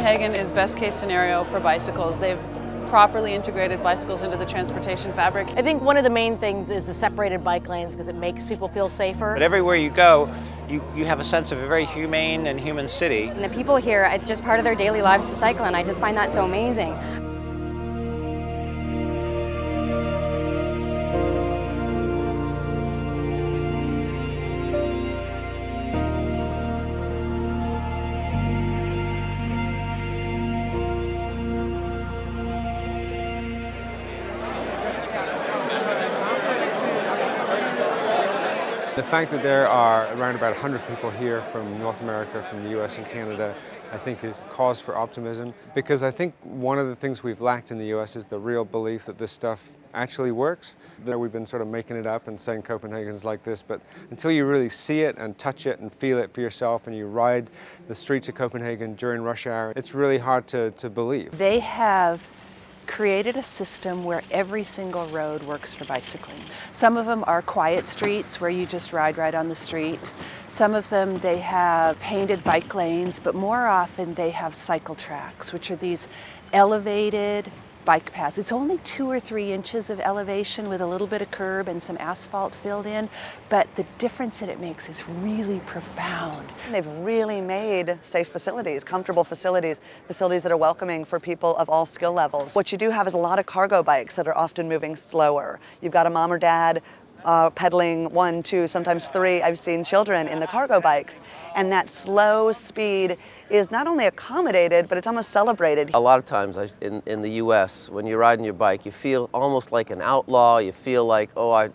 Copenhagen is best case scenario for bicycles. They've properly integrated bicycles into the transportation fabric. I think one of the main things is the separated bike lanes because it makes people feel safer. But everywhere you go, you have a sense of a very humane and human city. And the people here, it's just part of their daily lives to cycle, and I just find that so amazing. The fact that there are around about 100 people here from North America, from the US and Canada, I think is cause for optimism, because I think one of the things we've lacked in the US is the real belief that this stuff actually works. We've been sort of making it up and saying Copenhagen's like this, but until you really see it and touch it and feel it for yourself and you ride the streets of Copenhagen during rush hour, it's really hard to believe. They have created a system where every single road works for bicycling. Some of them are quiet streets where you just ride right on the street. Some of them they have painted bike lanes, but more often they have cycle tracks, which are these elevated bike paths. It's only 2 or 3 inches of elevation with a little bit of curb and some asphalt filled in, but the difference that it makes is really profound. They've really made safe facilities, comfortable facilities, facilities that are welcoming for people of all skill levels. What you do have is a lot of cargo bikes that are often moving slower. You've got a mom or dad pedaling 1, 2, sometimes 3. I've seen children in the cargo bikes, and that slow speed is not only accommodated, but it's almost celebrated. A lot of times in the US, when you're riding your bike, you feel almost like an outlaw. You feel like, oh,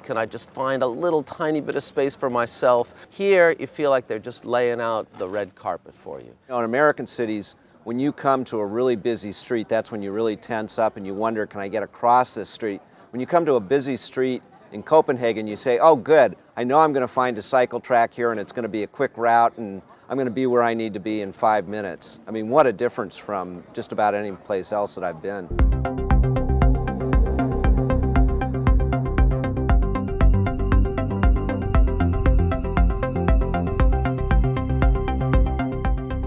can I just find a little tiny bit of space for myself? Here, you feel like they're just laying out the red carpet for you. In American cities, when you come to a really busy street, that's when you really tense up and you wonder, can I get across this street? When you come to a busy street in Copenhagen, you say, oh good, I know I'm going to find a cycle track here and it's going to be a quick route and I'm going to be where I need to be in 5 minutes. I mean, what a difference from just about any place else that I've been.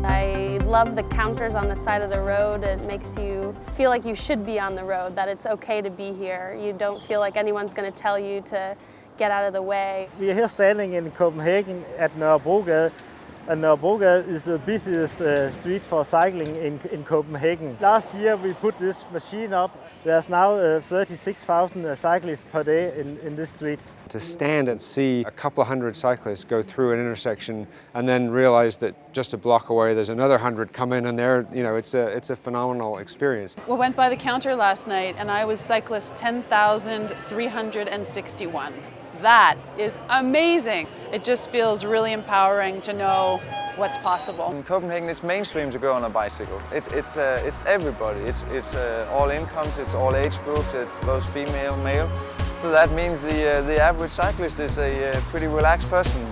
I love the counters on the side of the road. It makes you feel like you should be on the road, that it's okay to be here. You don't feel like anyone's going to tell you to get out of the way. We are here standing in Copenhagen at Nørrebrogade, and Nørrebrogade is the busiest street for cycling in Copenhagen. Last year we put this machine up. There's now 36,000 cyclists per day in this street. To stand and see a couple of hundred cyclists go through an intersection and then realize that just a block away there's another 100 come in and they're, you know, it's a phenomenal experience. We went by the counter last night and I was cyclist 10,361. That is amazing. It just feels really empowering to know what's possible. In Copenhagen, it's mainstream to go on a bicycle. It's everybody. It's all incomes, it's all age groups, it's both female, male. So that means the average cyclist is a pretty relaxed person.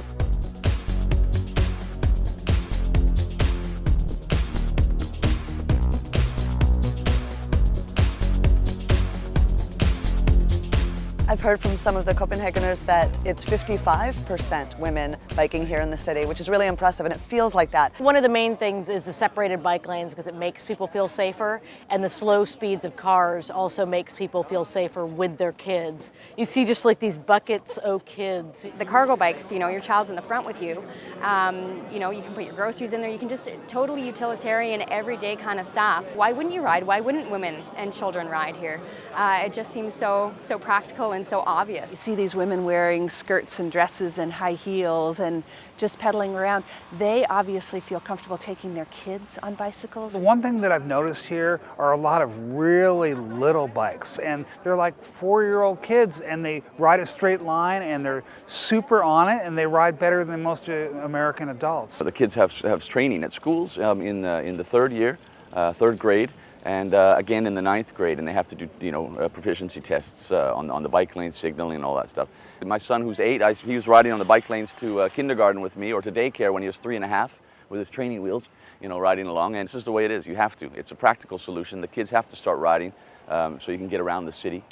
I've heard from some of the Copenhageners that it's 55% women biking here in the city, which is really impressive, and it feels like that. One of the main things is the separated bike lanes because it makes people feel safer, and the slow speeds of cars also makes people feel safer with their kids. You see just like these buckets of kids. The cargo bikes, you know, your child's in the front with you. You know, you can put your groceries in there. You can just totally utilitarian, everyday kind of stuff. Why wouldn't you ride? Why wouldn't women and children ride here? It just seems so practical and so obvious. You see these women wearing skirts and dresses and high heels and just pedaling around. They obviously feel comfortable taking their kids on bicycles. The one thing that I've noticed here are a lot of really little bikes, and they're like 4-year-old kids, and they ride a straight line and they're super on it, and they ride better than most American adults. The kids have training at schools in the third year, third grade, and again in the 9th grade, and they have to do proficiency tests on the bike lane signaling and all that stuff. My son, who's 8, he was riding on the bike lanes to kindergarten with me, or to daycare when he was 3.5 with his training wheels, riding along, and it's just the way it is. You have to. It's a practical solution. The kids have to start riding so you can get around the city.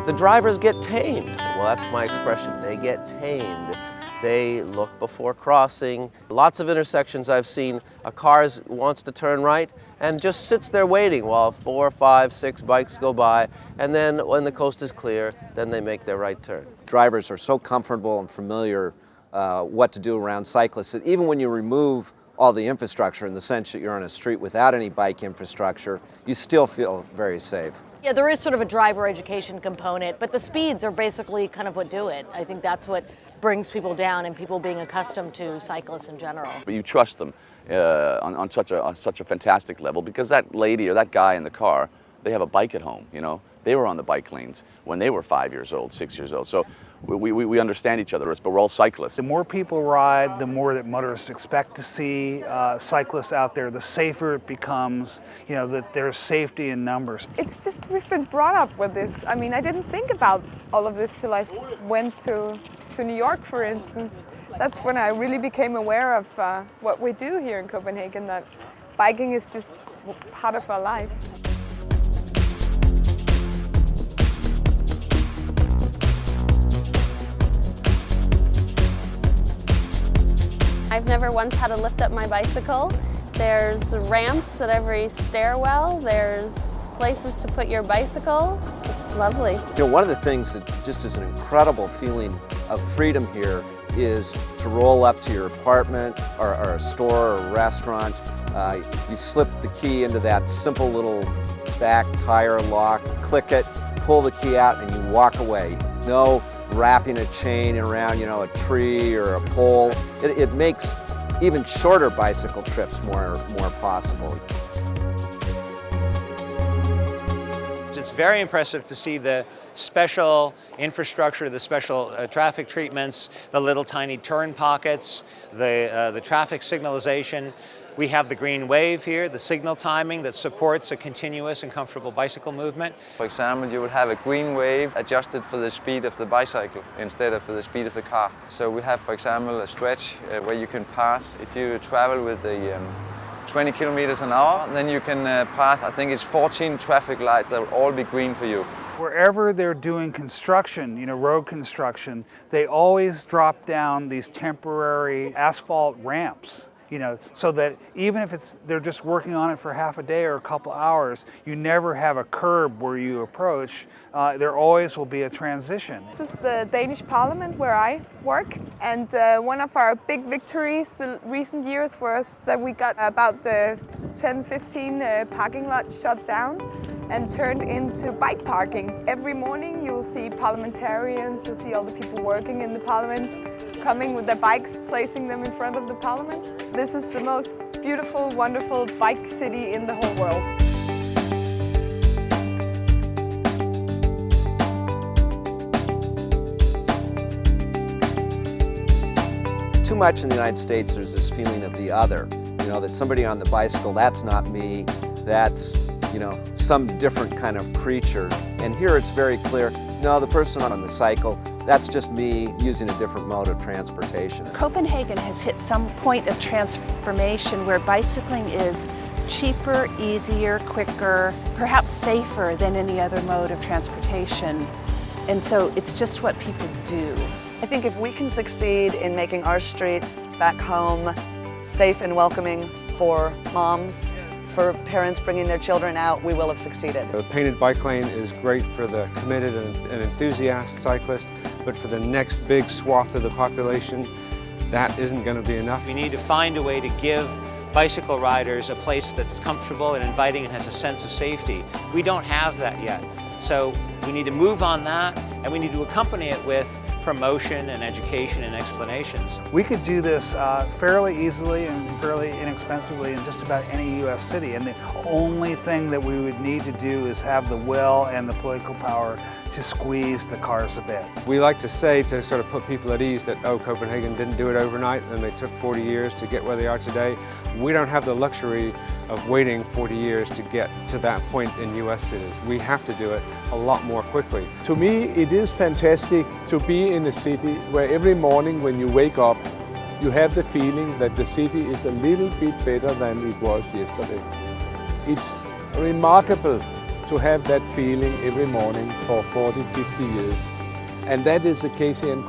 The drivers get tamed. Well, that's my expression. They get tamed. They look before crossing. Lots of intersections I've seen, a car wants to turn right and just sits there waiting while 4, 5, 6 bikes go by, and then when the coast is clear, then they make their right turn. Drivers are so comfortable and familiar what to do around cyclists that even when you remove all the infrastructure in the sense that you're on a street without any bike infrastructure, you still feel very safe. Yeah, there is sort of a driver education component, but the speeds are basically kind of what do it. I think that's what brings people down and people being accustomed to cyclists in general. But you trust them on such a fantastic level, because that lady or that guy in the car, they have a bike at home, you know. They were on the bike lanes when they were 5 years old, 6 years old. So we understand each other, but we're all cyclists. The more people ride, the more that motorists expect to see cyclists out there, the safer it becomes, you know, that there's safety in numbers. It's just we've been brought up with this. I mean, I didn't think about all of this till I went to New York, for instance. That's when I really became aware of what we do here in Copenhagen, that biking is just part of our life. I've never once had to lift up my bicycle. There's ramps at every stairwell. There's places to put your bicycle. It's lovely. You know, one of the things that just is an incredible feeling of freedom here is to roll up to your apartment or a store or a restaurant. You slip the key into that simple little back tire lock, click it, pull the key out, and you walk away. No wrapping a chain around, you know, a tree or a pole. It makes even shorter bicycle trips more possible. It's very impressive to see the special infrastructure, the special traffic treatments, the little tiny turn pockets, the traffic signalization. We have the green wave here, the signal timing that supports a continuous and comfortable bicycle movement. For example, you would have a green wave adjusted for the speed of the bicycle instead of for the speed of the car. So we have, for example, a stretch where you can pass. If you travel with the 20 kilometers an hour, then you can pass, I think it's 14 traffic lights that will all be green for you. Wherever they're doing construction, you know, road construction, they always drop down these temporary asphalt ramps. You know, so that even if they're just working on it for half a day or a couple hours, you never have a curb where you approach. There always will be a transition. This is the Danish Parliament where I work, and one of our big victories in recent years was that we got about 10-15 parking lots shut down and turned into bike parking. Every morning you'll see parliamentarians, you'll see all the people working in the parliament coming with their bikes, placing them in front of the parliament. This is the most beautiful, wonderful bike city in the whole world. Too much in the United States, there's this feeling of the other. You know, that somebody on the bicycle, that's not me, that's, you know, some different kind of creature. And here it's very clear, no, the person on the cycle, that's just me using a different mode of transportation. Copenhagen has hit some point of transformation where bicycling is cheaper, easier, quicker, perhaps safer than any other mode of transportation. And so it's just what people do. I think if we can succeed in making our streets back home safe and welcoming for moms, for parents bringing their children out, we will have succeeded. The painted bike lane is great for the committed and enthusiast cyclist, but for the next big swath of the population, that isn't going to be enough. We need to find a way to give bicycle riders a place that's comfortable and inviting and has a sense of safety. We don't have that yet. So we need to move on that, and we need to accompany it with promotion and education and explanations. We could do this fairly easily and fairly inexpensively in just about any U.S. city, and the only thing that we would need to do is have the will and the political power to squeeze the cars a bit. We like to say, to sort of put people at ease, that, oh, Copenhagen didn't do it overnight and they took 40 years to get where they are today. We don't have the luxury of waiting 40 years to get to that point in U.S. cities. We have to do it a lot more quickly. To me, it is fantastic to be in a city where every morning when you wake up, you have the feeling that the city is a little bit better than it was yesterday. It's remarkable to have that feeling every morning for 40, 50 years. And that is the case here in